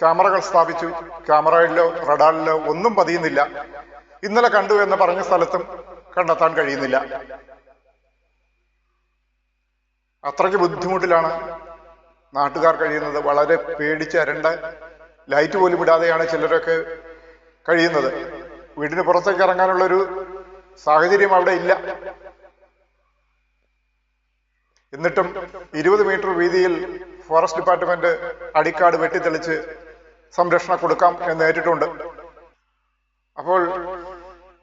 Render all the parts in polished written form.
ക്യാമറകൾ സ്ഥാപിച്ചു. ക്യാമറയിലോ റഡാറിലോ ഒന്നും പതിയുന്നില്ല. ഇന്നലെ കണ്ടു എന്ന് പറഞ്ഞ സ്ഥലത്തും കണ്ടെത്താൻ കഴിയുന്നില്ല. അത്രയ്ക്ക് ബുദ്ധിമുട്ടിലാണ് നാട്ടുകാർ കഴിയുന്നത്. വളരെ പേടിച്ച് അരണ്ട, ലൈറ്റ് പോലും ഇടാതെയാണ് ചിലരൊക്കെ കഴിയുന്നത്. വീടിന് പുറത്തേക്ക് ഇറങ്ങാനുള്ളൊരു സാഹചര്യം അവിടെ ഇല്ല. എന്നിട്ടും 20 മീറ്റർ വീതിയിൽ ഫോറസ്റ്റ് ഡിപ്പാർട്ട്മെന്റ് അടിക്കാട് വെട്ടിത്തെളിച്ച് സംരക്ഷണം കൊടുക്കാം എന്ന് ഏറ്റിട്ടുണ്ട്. അപ്പോൾ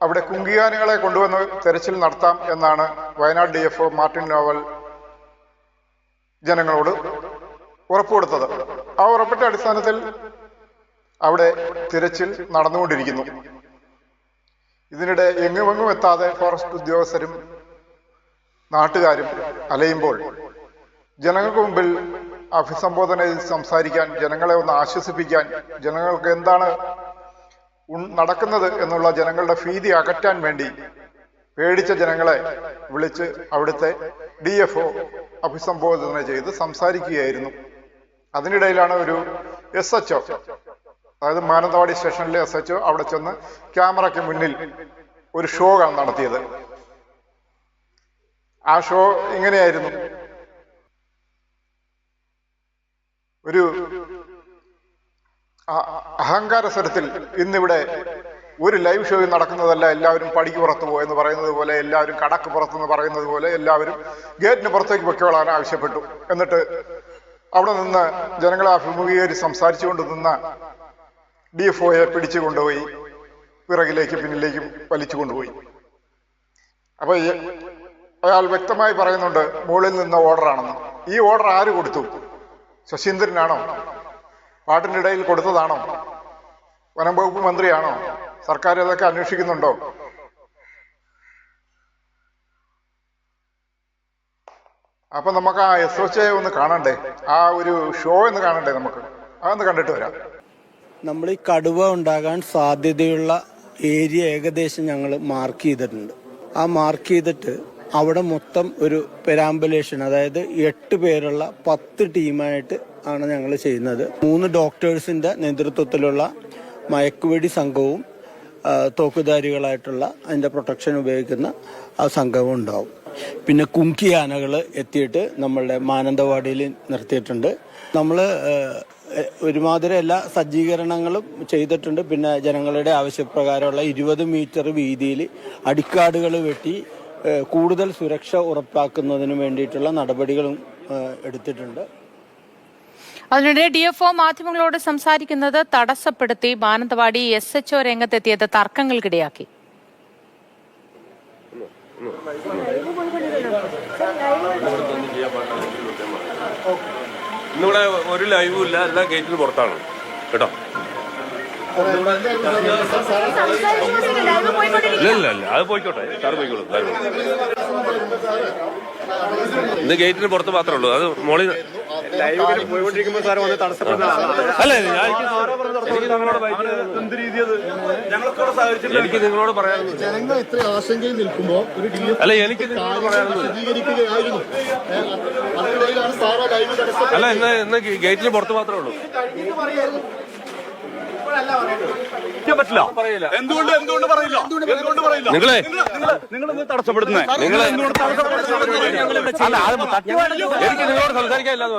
അവിടെ കുങ്കിയാനകളെ കൊണ്ടുവന്ന് തെരച്ചിൽ നടത്താം എന്നാണ് വയനാട് DFO മാർട്ടിൻ നോവൽ ജനങ്ങളോട് ഉറപ്പുകൊടുത്തത്. ആ ഉറപ്പിന്റെ അടിസ്ഥാനത്തിൽ അവിടെ തിരച്ചിൽ നടന്നുകൊണ്ടിരിക്കുന്നു. ഇതിനിടെ എങ്ങുമെങ്ങും എത്താതെ ഫോറസ്റ്റ് ഉദ്യോഗസ്ഥരും നാട്ടുകാരും അലയുമ്പോൾ ജനങ്ങൾക്ക് മുമ്പിൽ അഭിസംബോധന ചെയ്ത് സംസാരിക്കാൻ, ജനങ്ങളെ ഒന്ന് ആശ്വസിപ്പിക്കാൻ, ജനങ്ങൾക്ക് എന്താണ് നടക്കുന്നത് എന്നുള്ള ജനങ്ങളുടെ ഭീതി അകറ്റാൻ വേണ്ടി പേടിച്ച ജനങ്ങളെ വിളിച്ച് അവിടുത്തെ DFO അഭിസംബോധന ചെയ്ത് സംസാരിക്കുകയായിരുന്നു. അതിനിടയിലാണ് ഒരു SHO, അതായത് മാനന്തവാടി സ്റ്റേഷനിലെ SHO അവിടെ ചെന്ന് ക്യാമറയ്ക്ക് മുന്നിൽ ഒരു ഷോ നടത്തിയത്. ആ ഷോ ഇങ്ങനെയായിരുന്നു. ഒരു അഹങ്കാര സ്വരത്തിൽ ഇന്നിവിടെ ഒരു ലൈവ് ഷോ നടക്കുന്നതല്ല, എല്ലാവരും പടിക്ക് പുറത്തു എന്ന് പറയുന്നത് പോലെ, എല്ലാവരും കടക്ക് പുറത്തെന്ന് പറയുന്നത് പോലെ എല്ലാവരും ഗേറ്റിന് പുറത്തേക്ക് പൊയ്ക്കോളാൻ ആവശ്യപ്പെട്ടു. എന്നിട്ട് അവിടെ നിന്ന് ജനങ്ങളെ അഭിമുഖീകരിച്ച് സംസാരിച്ചുകൊണ്ട് നിന്ന DFOയെ പിടിച്ചു കൊണ്ടുപോയി പിറകിലേക്കും പിന്നിലേക്കും വലിച്ചു കൊണ്ടുപോയി. അപ്പൊ അയാൾ വ്യക്തമായി പറയുന്നുണ്ട് മുകളിൽ നിന്ന് ഓർഡറാണെന്ന്. ഈ ഓർഡർ ആര് കൊടുത്തു? ശശീന്ദ്രനാണോ? പാട്ടിൻ്റെ ഇടയിൽ കൊടുത്തതാണോ? വനം വകുപ്പ് മന്ത്രിയാണോ? സർക്കാർ ഇതൊക്കെ അന്വേഷിക്കുന്നുണ്ടോ? അപ്പൊ നമുക്ക് ആ SHOയെ ഒന്ന് കാണണ്ടേ, ആ ഒരു ഷോ ഒന്ന് കാണണ്ടേ, നമുക്ക് അതൊന്ന് കണ്ടിട്ട് വരാം. നമ്മൾ ഈ കടുവ ഉണ്ടാകാൻ സാധ്യതയുള്ള ഏരിയ ഏകദേശം ഞങ്ങൾ മാർക്ക് ചെയ്തിട്ടുണ്ട്. ആ മാർക്ക് ചെയ്തിട്ട് അവിടെ മൊത്തം ഒരു പെരാമ്പുലേഷൻ, അതായത് 8 പേരുള്ള 10 ടീമായിട്ട് ആണ് ഞങ്ങൾ ചെയ്യുന്നത്. 3 ഡോക്ടേഴ്സിന്റെ നേതൃത്വത്തിലുള്ള മയക്കുവെടി സംഘവും തോക്കുധാരികളായിട്ടുള്ള അതിന്റെ പ്രൊട്ടക്ഷൻ ഉപയോഗിക്കുന്ന ആ സംഘവും ഉണ്ടാവും. പിന്നെ കുങ്കിയാനകൾ എത്തിയിട്ട് നമ്മളുടെ മാനന്തവാടിയിൽ നിർത്തിയിട്ടുണ്ട്. നമ്മൾ ഒരുമാതിരി എല്ലാ സജ്ജീകരണങ്ങളും ചെയ്തിട്ടുണ്ട്. പിന്നെ ജനങ്ങളുടെ ആവശ്യപ്രകാരമുള്ള 20 മീറ്റർ വീതിയിൽ അടിക്കാടുകൾ വെട്ടി കൂടുതൽ സുരക്ഷ ഉറപ്പാക്കുന്നതിന് വേണ്ടിയിട്ടുള്ള നടപടികളും എടുത്തിട്ടുണ്ട്. അതിനിടെ DFO മാധ്യമങ്ങളോട് സംസാരിക്കുന്നത് തടസ്സപ്പെടുത്തി മാനന്തവാടി SHO രംഗത്തെത്തിയത് തർക്കങ്ങൾക്കിടയാക്കി. ഇന്നിവിടെ ഒരു ലൈവും ഇല്ല, എല്ലാം ഗേറ്റിന് പുറത്താണ് കേട്ടോ. ഇല്ല അത് പോയിക്കോട്ടെ, സാറ് പോയിക്കോളൂ. ഇന്ന് ഗേറ്റിന് പുറത്ത് മാത്രമേ ഉള്ളൂ. അത് മോളിൽ പോയിക്കൊണ്ടിരിക്കുമ്പോൾ സാറ് വന്ന് തടസ്സപ്പെടുന്നതല്ല. എനിക്ക് നിങ്ങളോട് പറയാനുള്ളത് അല്ല, എനിക്ക് നിങ്ങളോട് പറയാനുള്ളത് അല്ല, ഇന്ന് ഗേറ്റിന് പുറത്ത് മാത്രമേ ഉള്ളൂ. പറ്റില്ല, എന്തുകൊണ്ട് പറയില്ല? നിങ്ങളെ തടസ്സപ്പെടുത്തുന്നത് എനിക്ക് നിങ്ങളോട് സംസാരിക്കാനില്ലാന്ന്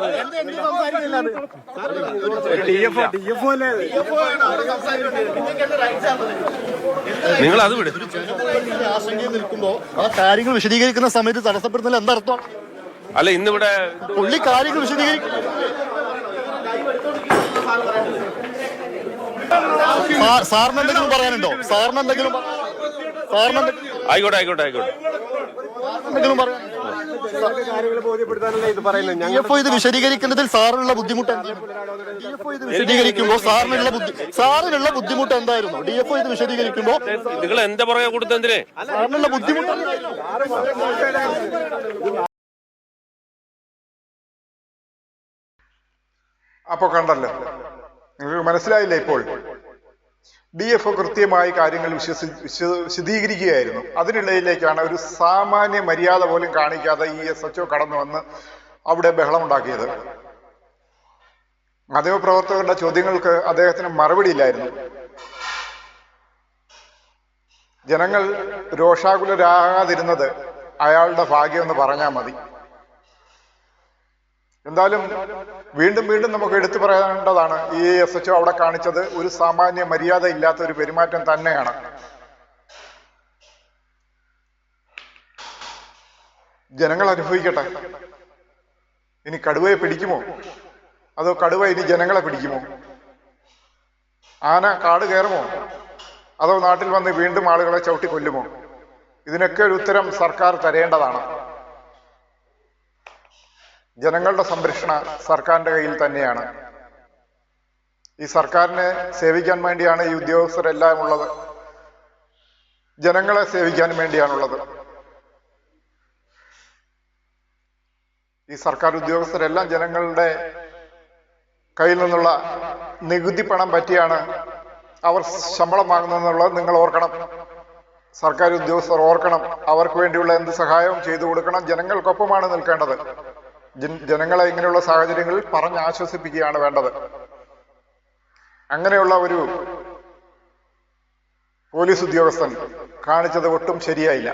നിങ്ങൾ അത് വിട്. ആശങ്കയിൽ നിൽക്കുമ്പോ ആ കാര്യങ്ങൾ വിശദീകരിക്കുന്ന സമയത്ത് തടസ്സപ്പെടുന്നില്ല, എന്തർത്ഥം? അല്ല, ഇന്നിവിടെ പുള്ളി കാര്യങ്ങൾ വിശദീകരിക്കും. സാറിന് എന്തെങ്കിലും പറയാനുണ്ടോ? ആയിക്കോട്ടെ എന്തെങ്കിലും DFO ഇത് വിശദീകരിക്കുന്നതിൽ സാറിനുള്ള ബുദ്ധിമുട്ട് DFO ഇത് വിശദീകരിക്കുമ്പോ സാറിനുള്ള ബുദ്ധിമുട്ട് എന്തായിരുന്നു? DFO ഇത് വിശദീകരിക്കുമ്പോ നിങ്ങൾ എന്താ പറയാ കൊടുത്തെന്തിനെ സാറിനുള്ള ബുദ്ധിമുട്ട്? അപ്പൊ കണ്ടല്ലോ, നിങ്ങൾക്ക് മനസ്സിലായില്ലേ? ഇപ്പോൾ DFO കൃത്യമായി കാര്യങ്ങൾ വിശദീകരിക്കുകയായിരുന്നു. അതിനിടയിലേക്കാണ് ഒരു സാമാന്യ മര്യാദ പോലും കാണിക്കാതെ ഈ SHO കടന്നു വന്ന് അവിടെ ബഹളമുണ്ടാക്കിയത്. മാധ്യമപ്രവർത്തകരുടെ ചോദ്യങ്ങൾക്ക് അദ്ദേഹത്തിന് മറുപടിയില്ലായിരുന്നു. ജനങ്ങൾ രോഷാകുലരാകാതിരുന്നത് അയാളുടെ ഭാഗ്യമെന്ന് പറഞ്ഞാൽ മതി. എന്തായാലും വീണ്ടും വീണ്ടും നമുക്ക് എടുത്തു പറയേണ്ടതാണ്, ഈ SHO അവിടെ കാണിച്ചത് ഒരു സാമാന്യ മര്യാദ ഇല്ലാത്ത ഒരു പെരുമാറ്റം തന്നെയാണ്. ജനങ്ങൾ അനുഭവിക്കട്ടെ. ഇനി കടുവയെ പിടിക്കുമോ, അതോ കടുവ ഇനി ജനങ്ങളെ പിടിക്കുമോ? ആന കാട് കയറുമോ, അതോ നാട്ടിൽ വന്ന് വീണ്ടും ആളുകളെ ചവിട്ടി കൊല്ലുമോ? ഇതിനൊക്കെ ഒരു ഉത്തരം സർക്കാർ തരേണ്ടതാണ്. ജനങ്ങളുടെ സംരക്ഷണ സർക്കാരിന്റെ കയ്യിൽ തന്നെയാണ്. ഈ സർക്കാരിനെ സേവിക്കാൻ വേണ്ടിയാണ് ഈ ഉദ്യോഗസ്ഥരെല്ലാം ഉള്ളത്. ജനങ്ങളെ സേവിക്കാൻ വേണ്ടിയാണുള്ളത്. ഈ സർക്കാർ ഉദ്യോഗസ്ഥരെല്ലാം ജനങ്ങളുടെ കയ്യിൽ നിന്നുള്ള നികുതി പണം പറ്റിയാണ് അവർ ശമ്പളം വാങ്ങുന്നതെന്നുള്ളത് നിങ്ങൾ ഓർക്കണം. സർക്കാർ ഉദ്യോഗസ്ഥർ ഓർക്കണം. അവർക്ക് വേണ്ടിയുള്ള എന്ത് സഹായവും ചെയ്തു കൊടുക്കണം. ജനങ്ങൾക്കൊപ്പമാണ് നിൽക്കേണ്ടത്. ജനങ്ങളെ ഇങ്ങനെയുള്ള സാഹചര്യങ്ങളിൽ പറഞ്ഞ് ആശ്വസിപ്പിക്കുകയാണ് വേണ്ടത്. അങ്ങനെയുള്ള ഒരു പോലീസ് ഉദ്യോഗസ്ഥൻ കാണിച്ചത് ഒട്ടും ശരിയായില്ല.